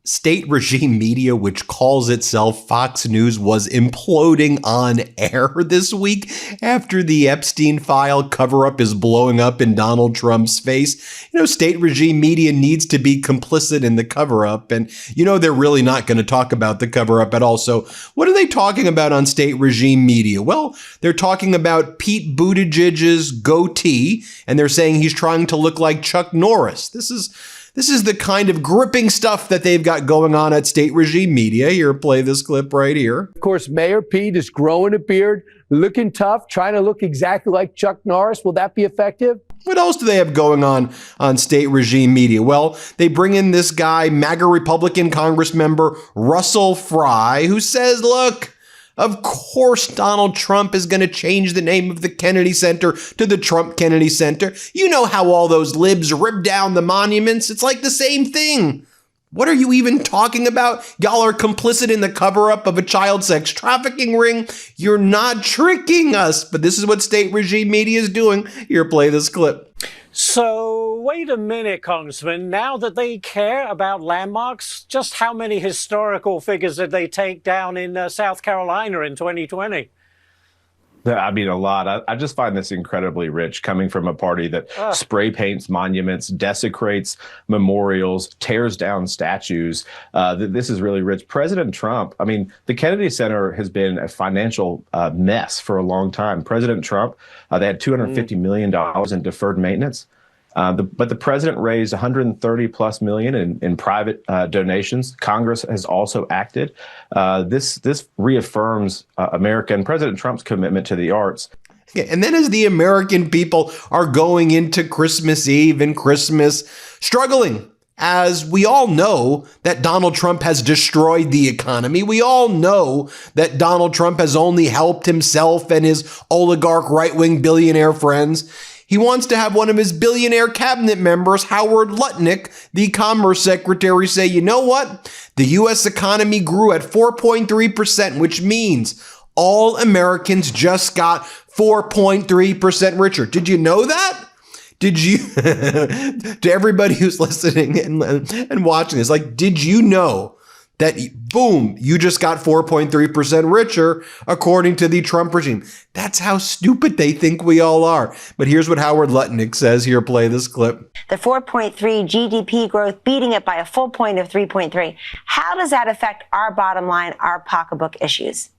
State regime media, which calls itself Fox News, was imploding on air this week after the Epstein file cover-up is blowing up in Donald Trump's face. State regime media needs to be complicit in the cover-up, and they're really not going to talk about the cover-up at all. So what are they talking about on state regime media? Well, they're talking about Pete Buttigieg's goatee, and they're saying he's trying to look like Chuck Norris. This is the kind of gripping stuff that they've got going on at state regime media. Here, play this clip right here. Of course, Mayor Pete is growing a beard, looking tough, trying to look exactly like Chuck Norris. Will that be effective? What else do they have going on state regime media? Well, they bring in this guy, MAGA Republican Congress member Russell Fry, who says, look, of course, Donald Trump is going to change the name of the Kennedy Center to the Trump Kennedy Center. You know how all those libs rip down the monuments. It's like the same thing. What are you even talking about? Y'all are complicit in the cover-up of a child sex trafficking ring. You're not tricking us. But this is what state regime media is doing. Here, play this clip. So, wait a minute, Congressman. Now that they care about landmarks, just how many historical figures did they take down in South Carolina in 2020? I mean, a lot. I just find this incredibly rich, coming from a party that spray paints monuments, desecrates memorials, tears down statues. This is really rich. President Trump, I mean, the Kennedy Center has been a financial mess for a long time. President Trump, they had $250 million in deferred maintenance. But the president raised $130+ million in private donations. Congress has also acted. This reaffirms America and President Trump's commitment to the arts. Yeah, and then as the American people are going into Christmas Eve and Christmas struggling, as we all know that Donald Trump has destroyed the economy. We all know that Donald Trump has only helped himself and his oligarch right-wing billionaire friends. He wants to have one of his billionaire cabinet members, Howard Lutnick, the Commerce Secretary, say, you know what? The U.S. economy grew at 4.3%, which means all Americans just got 4.3% richer. Did you know that? Did you, to everybody who's listening and watching this, did you know that, boom, you just got 4.3% richer according to the Trump regime? That's how stupid they think we all are. But here's what Howard Lutnick says. Here, play this clip. The 4.3 GDP growth, beating it by a full point of 3.3. How does that affect our bottom line, our pocketbook issues?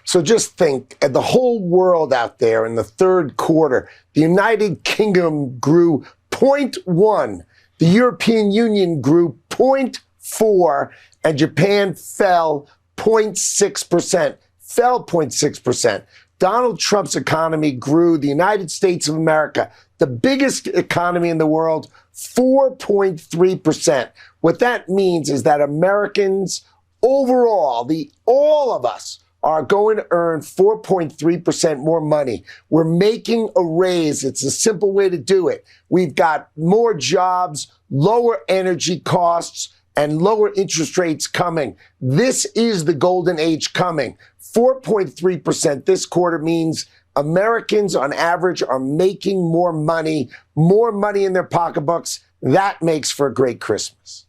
So just think, the whole world out there in the third quarter, the United Kingdom grew 0.1, the European Union grew 0.4, and Japan fell 0.6%, fell 0.6%. Donald Trump's economy grew, the United States of America, the biggest economy in the world, 4.3%. What that means is that Americans overall, all of us, are going to earn 4.3% more money. We're making a raise. It's a simple way to do it. We've got more jobs, lower energy costs, and lower interest rates coming. This is the golden age coming. 4.3% this quarter means Americans on average are making more money in their pocketbooks. That makes for a great Christmas.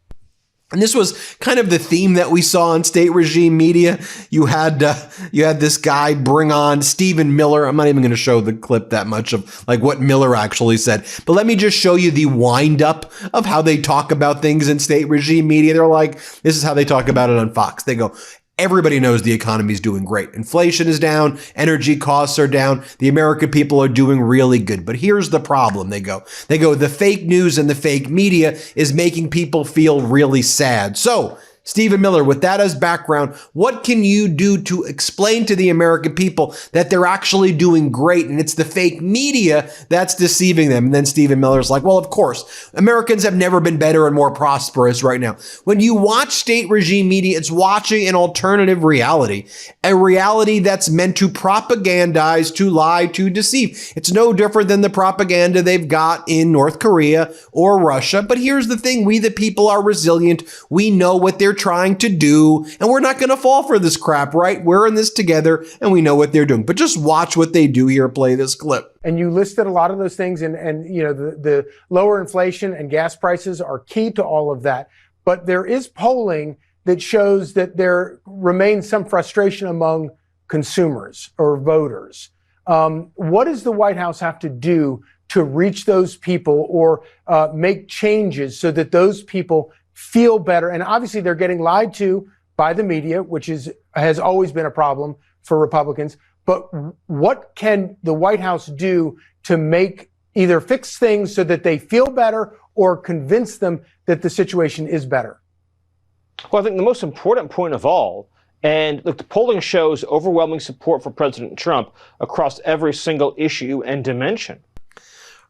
And this was kind of the theme that we saw on state regime media. You had this guy bring on Stephen Miller. I'm not even going to show the clip that much of what Miller actually said. But let me just show you the wind up of how they talk about things in state regime media. They're like, this is how they talk about it on Fox. They go, everybody knows the economy is doing great. Inflation is down. Energy costs are down. The American people are doing really good. But here's the problem. They go, the fake news and the fake media is making people feel really sad. So Stephen Miller, with that as background, what can you do to explain to the American people that they're actually doing great and it's the fake media that's deceiving them? And then Stephen Miller's like, well, of course, Americans have never been better and more prosperous right now. When you watch state regime media, it's watching an alternative reality, a reality that's meant to propagandize, to lie, to deceive. It's no different than the propaganda they've got in North Korea or Russia. But here's the thing. We, the people, are resilient. We know what they're trying to do, and we're not going to fall for this crap, right? We're in this together, and we know what they're doing. But just watch what they do here. Play this clip. And you listed a lot of those things, and the lower inflation and gas prices are key to all of that. but there is polling that shows that there remains some frustration among consumers or voters. What does the White House have to do to reach those people or make changes so that those people feel better? And obviously they're getting lied to by the media, which has always been a problem for Republicans. But what can the White House do to either fix things so that they feel better or convince them that the situation is better? Well, I think the most important point of all, and look, the polling shows overwhelming support for President Trump across every single issue and dimension.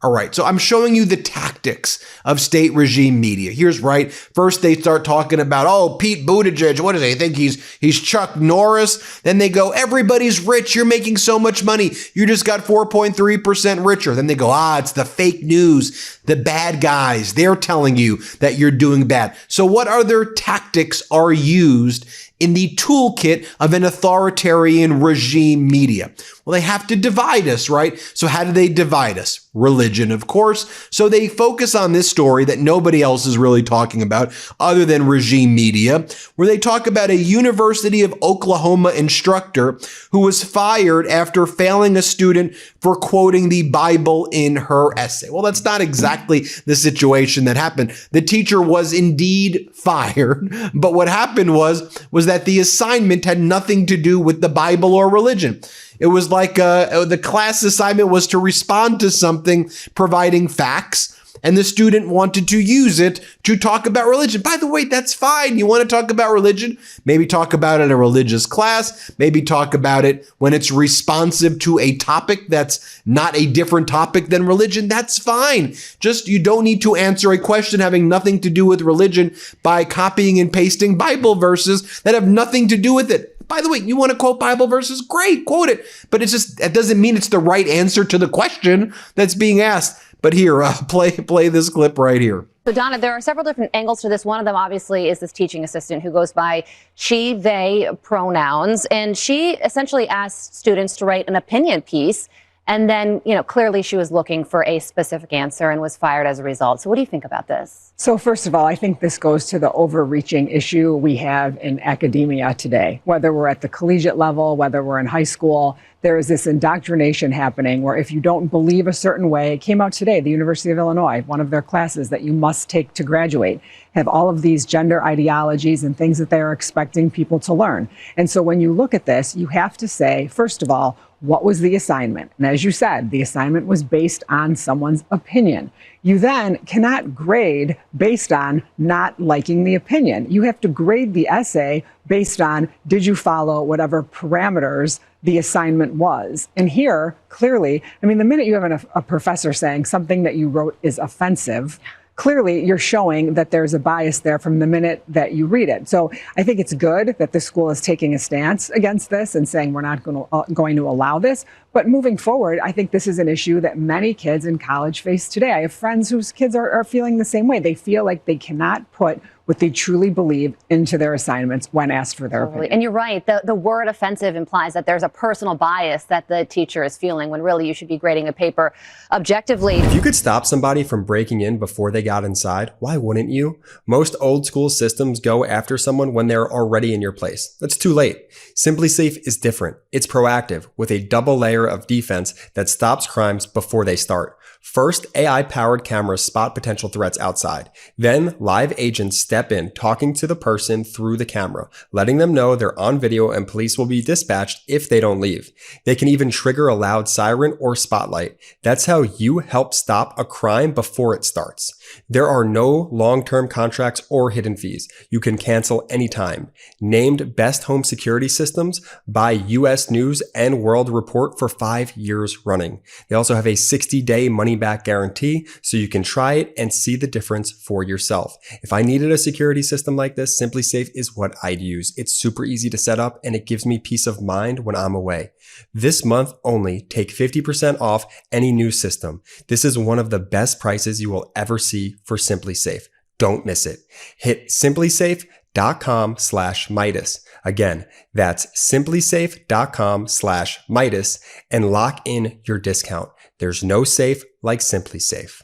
All right, so I'm showing you the tactics of state regime media. Here's right. First, they start talking about, oh, Pete Buttigieg, what do they think? He's Chuck Norris. Then they go, everybody's rich. You're making so much money. You just got 4.3% richer. Then they go, it's the fake news, the bad guys. They're telling you that you're doing bad. So what other tactics are used in the toolkit of an authoritarian regime media? Well, they have to divide us, right? So how do they divide us? Religion, of course. So they focus on this story that nobody else is really talking about other than regime media, where they talk about a University of Oklahoma instructor who was fired after failing a student for quoting the Bible in her essay. Well, that's not exactly the situation that happened. The teacher was indeed fired, but what happened was that the assignment had nothing to do with the Bible or religion. It was like the class assignment was to respond to something providing facts, and the student wanted to use it to talk about religion. By the way, that's fine. You want to talk about religion? Maybe talk about it in a religious class. Maybe talk about it when it's responsive to a topic that's not a different topic than religion. That's fine. Just you don't need to answer a question having nothing to do with religion by copying and pasting Bible verses that have nothing to do with it. By the way, you want to quote Bible verses? Great, quote it. But it doesn't mean it's the right answer to the question that's being asked. But here, play this clip right here. So, Donna, there are several different angles to this. One of them, obviously, is this teaching assistant who goes by she, they pronouns. And she essentially asked students to write an opinion piece. And then, clearly she was looking for a specific answer and was fired as a result. So what do you think about this? So first of all, I think this goes to the overreaching issue we have in academia today. Whether we're at the collegiate level, whether we're in high school, there is this indoctrination happening where if you don't believe a certain way, it came out today, the University of Illinois, one of their classes that you must take to graduate, have all of these gender ideologies and things that they are expecting people to learn. And so when you look at this, you have to say, first of all, what was the assignment? And as you said, the assignment was based on someone's opinion. You then cannot grade based on not liking the opinion. You have to grade the essay based on, did you follow whatever parameters the assignment was? And here, clearly, the minute you have a professor saying something that you wrote is offensive, clearly you're showing that there's a bias there from the minute that you read it. So I think it's good that the school is taking a stance against this and saying we're not going to allow this. But moving forward, I think this is an issue that many kids in college face today. I have friends whose kids are feeling the same way. They feel like they cannot put what they truly believe into their assignments when asked for their opinion. And you're right. The word offensive implies that there's a personal bias that the teacher is feeling when really you should be grading a paper objectively. If you could stop somebody from breaking in before they got inside, why wouldn't you? Most old school systems go after someone when they're already in your place. That's too late. SimpliSafe is different. It's proactive with a double layer of defense that stops crimes before they start. First, AI-powered cameras spot potential threats outside. Then, live agents step in, talking to the person through the camera, letting them know they're on video and police will be dispatched if they don't leave. They can even trigger a loud siren or spotlight. That's how you help stop a crime before it starts. There are no long-term contracts or hidden fees. You can cancel anytime. Named Best Home Security Systems by US News and World Report for 5 years running. They also have a 60-day money-back guarantee, so you can try it and see the difference for yourself. If I needed a security system like this, SimpliSafe is what I'd use. It's super easy to set up and it gives me peace of mind when I'm away. This month only, take 50% off any new system. This is one of the best prices you will ever see for SimpliSafe. Don't miss it. Hit simplisafe.com/Meidas. Again, that's simplisafe.com/Meidas and lock in your discount. There's no safe like SimpliSafe.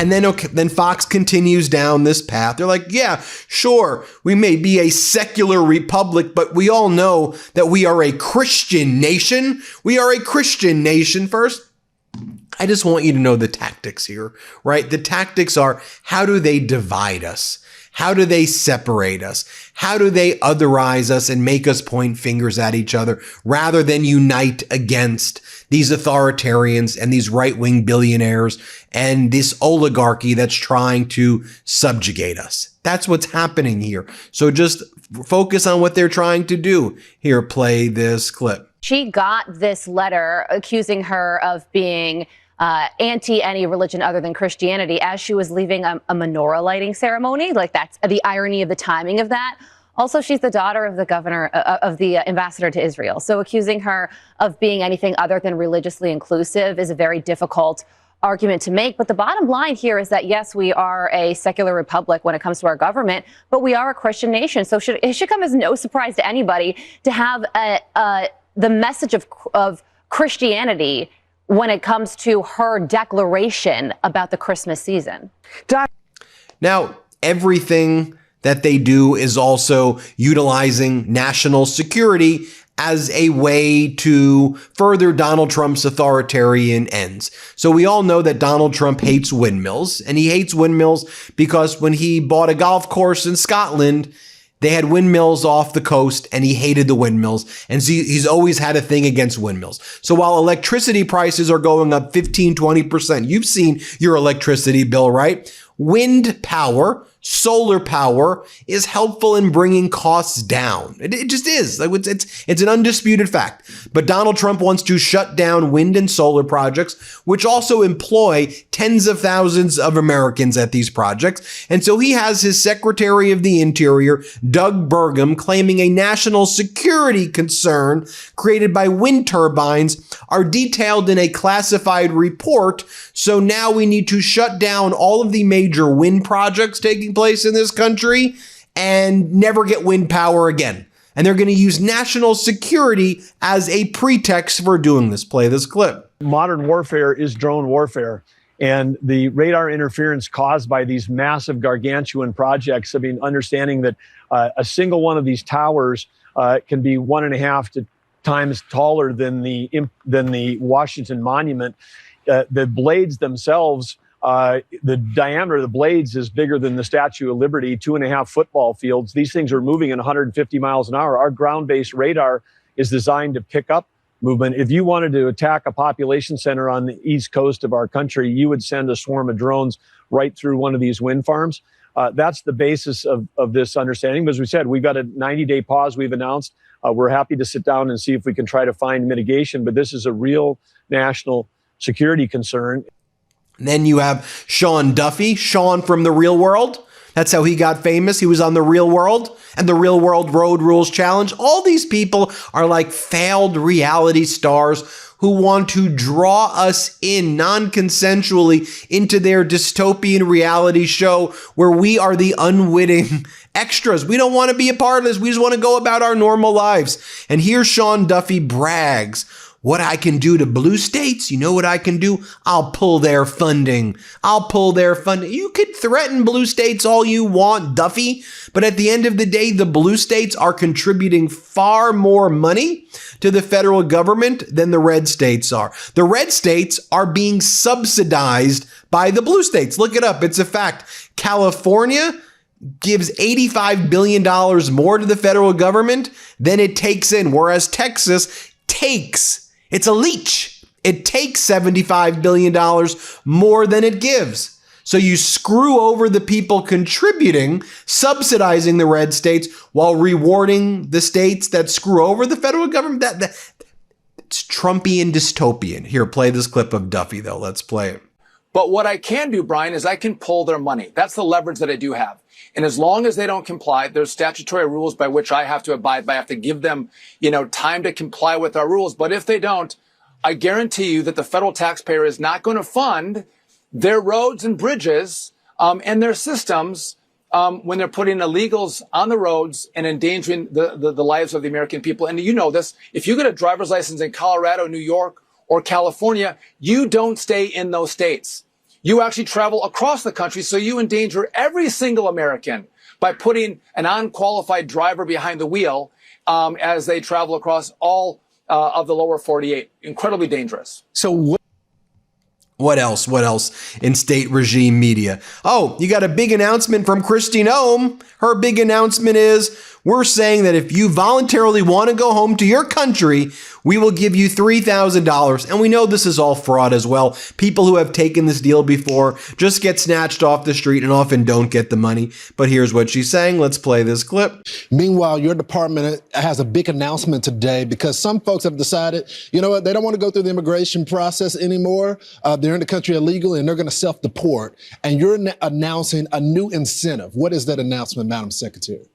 And then Fox continues down this path. They're like, yeah, sure, we may be a secular republic, but we all know that we are a Christian nation. We are a Christian nation first. I just want you to know the tactics here, right? The tactics are, how do they divide us? How do they separate us? How do they otherize us and make us point fingers at each other rather than unite against these authoritarians and these right-wing billionaires and this oligarchy that's trying to subjugate us? That's what's happening here. So just focus on what they're trying to do. Here, play this clip. She got this letter accusing her of being anti any religion other than Christianity as she was leaving a menorah lighting ceremony. Like, that's the irony of the timing of that. Also, she's the daughter of the governor of the ambassador to Israel. So accusing her of being anything other than religiously inclusive is a very difficult argument to make. But the bottom line here is that, yes, we are a secular republic when it comes to our government, but we are a Christian nation. So it should come as no surprise to anybody to have the message of Christianity when it comes to her declaration about the Christmas season. Now, everything that they do is also utilizing national security as a way to further Donald Trump's authoritarian ends. So we all know that Donald Trump hates windmills, and he hates windmills because when he bought a golf course in Scotland, they had windmills off the coast, and he hated the windmills. And so he's always had a thing against windmills. So while electricity prices are going up 15, 20%, you've seen your electricity bill, right? Wind power, solar power is helpful in bringing costs down. It just is. Like, it's an undisputed fact. But Donald Trump wants to shut down wind and solar projects, which also employ tens of thousands of Americans at these projects. And so he has his Secretary of the Interior, Doug Burgum, claiming a national security concern created by wind turbines are detailed in a classified report. So now we need to shut down all of the major wind projects taking place in this country and never get wind power again. And they're going to use national security as a pretext for doing this. Play this clip. Modern warfare is drone warfare. And the radar interference caused by these massive gargantuan projects, I mean, understanding that a single one of these towers can be 1.5 times taller than the Washington Monument. The blades themselves, the diameter of the blades is bigger than the Statue of Liberty, 2.5 football fields. These things are moving at 150 miles an hour. Our ground-based radar is designed to pick up movement. If you wanted to attack a population center on the east coast of our country, you would send a swarm of drones right through one of these wind farms. That's the basis of this understanding. But as we said, we've got a 90-day pause we've announced. We're happy to sit down and see if we can try to find mitigation, but this is a real national security concern. And then you have Sean Duffy, Sean from The Real World. That's how he got famous. He was on The Real World and The Real World Road Rules Challenge. All these people are like failed reality stars who want to draw us in non-consensually into their dystopian reality show where we are the unwitting extras. We don't want to be a part of this. We just want to go about our normal lives. And here Sean Duffy brags, what I can do to blue states, you know what I can do? I'll pull their funding. I'll pull their funding. You could threaten blue states all you want, Duffy, but at the end of the day, the blue states are contributing far more money to the federal government than the red states are. The red states are being subsidized by the blue states. Look it up. It's a fact. California gives $85 billion more to the federal government than it takes in, whereas Texas takes. It's a leech. It takes $75 billion more than it gives. So you screw over the people contributing, subsidizing the red states while rewarding the states that screw over the federal government. It's Trumpian dystopian. Here, play this clip of Duffy, though. Let's play it. But what I can do, Brian, is I can pull their money. That's the leverage that I do have. And as long as they don't comply, there's statutory rules by which I have to abide by. I have to give them, time to comply with our rules. But if they don't, I guarantee you that the federal taxpayer is not going to fund their roads and bridges and their systems when they're putting illegals on the roads and endangering the lives of the American people. And you know this. If you get a driver's license in Colorado, New York, or California, you don't stay in those states. You actually travel across the country, so you endanger every single American by putting an unqualified driver behind the wheel as they travel across all of the lower 48. Incredibly dangerous. So what else? What else in state regime media? Oh, you got a big announcement from Kristi Noem. Her big announcement is, we're saying that if you voluntarily want to go home to your country, we will give you $3,000. And we know this is all fraud as well. People who have taken this deal before just get snatched off the street and often don't get the money. But here's what she's saying. Let's play this clip. Meanwhile, your department has a big announcement today because some folks have decided, you know what, they don't want to go through the immigration process anymore. They're in the country illegally and they're going to self-deport. And you're announcing a new incentive. What is that announcement, Madam Secretary?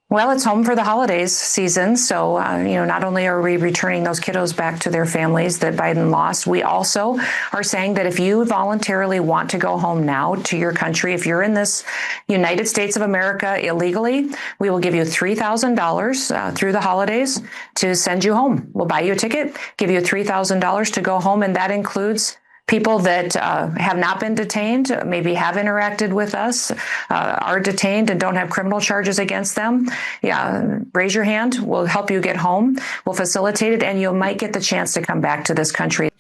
Well, it's home for the holidays season. So, not only are we returning those kiddos back to their families that Biden lost, we also are saying that if you voluntarily want to go home now to your country, if you're in this United States of America illegally, we will give you $3,000 through the holidays to send you home. We'll buy you a ticket, give you $3,000 to go home, and that includes people that have not been detained, maybe have interacted with us, are detained and don't have criminal charges against them. Yeah, raise your hand. We'll help you get home. We'll facilitate it, and you might get the chance to come back to this country.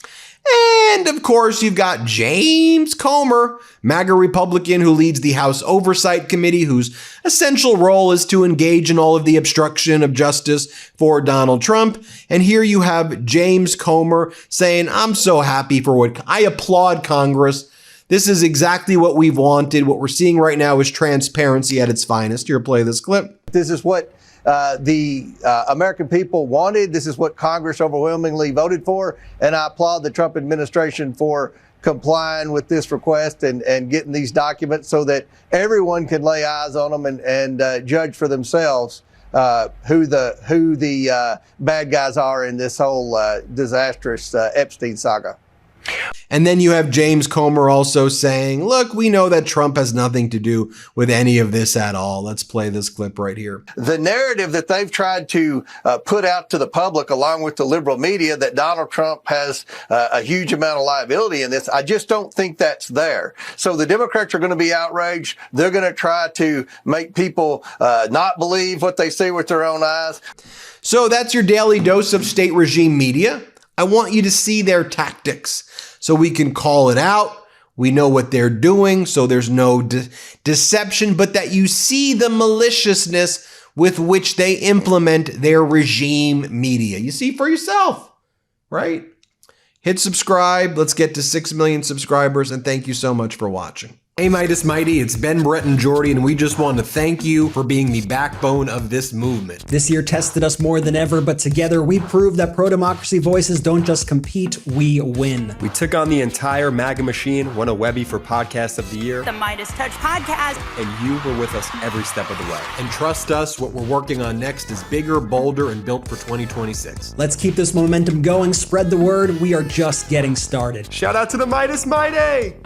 And of course, you've got James Comer, MAGA Republican who leads the House Oversight Committee, whose essential role is to engage in all of the obstruction of justice for Donald Trump. And here you have James Comer saying, I'm so happy for what I applaud Congress. This is exactly what we've wanted. What we're seeing right now is transparency at its finest. Here, play this clip. This is what the American people wanted. This is what Congress overwhelmingly voted for. And I applaud the Trump administration for complying with this request and getting these documents so that everyone can lay eyes on them and judge for themselves who the bad guys are in this whole disastrous Epstein saga. And then you have James Comer also saying, look, we know that Trump has nothing to do with any of this at all. Let's play this clip right here. The narrative that they've tried to put out to the public, along with the liberal media, that Donald Trump has a huge amount of liability in this, I just don't think that's there. So the Democrats are going to be outraged. They're going to try to make people not believe what they see with their own eyes. So that's your daily dose of state regime media. I want you to see their tactics so we can call it out. We know what they're doing, so there's no deception, but that you see the maliciousness with which they implement their regime media. You see for yourself, right? Hit subscribe. Let's get to 6 million subscribers, and thank you so much for watching. Hey, Midas Mighty, it's Ben, Brett, and Jordy, and we just want to thank you for being the backbone of this movement. This year tested us more than ever, but together we proved that pro-democracy voices don't just compete, we win. We took on the entire MAGA machine, won a Webby for Podcast of the Year, the MeidasTouch podcast, and you were with us every step of the way. And trust us, what we're working on next is bigger, bolder, and built for 2026. Let's keep this momentum going, spread the word, we are just getting started. Shout out to the Midas Mighty!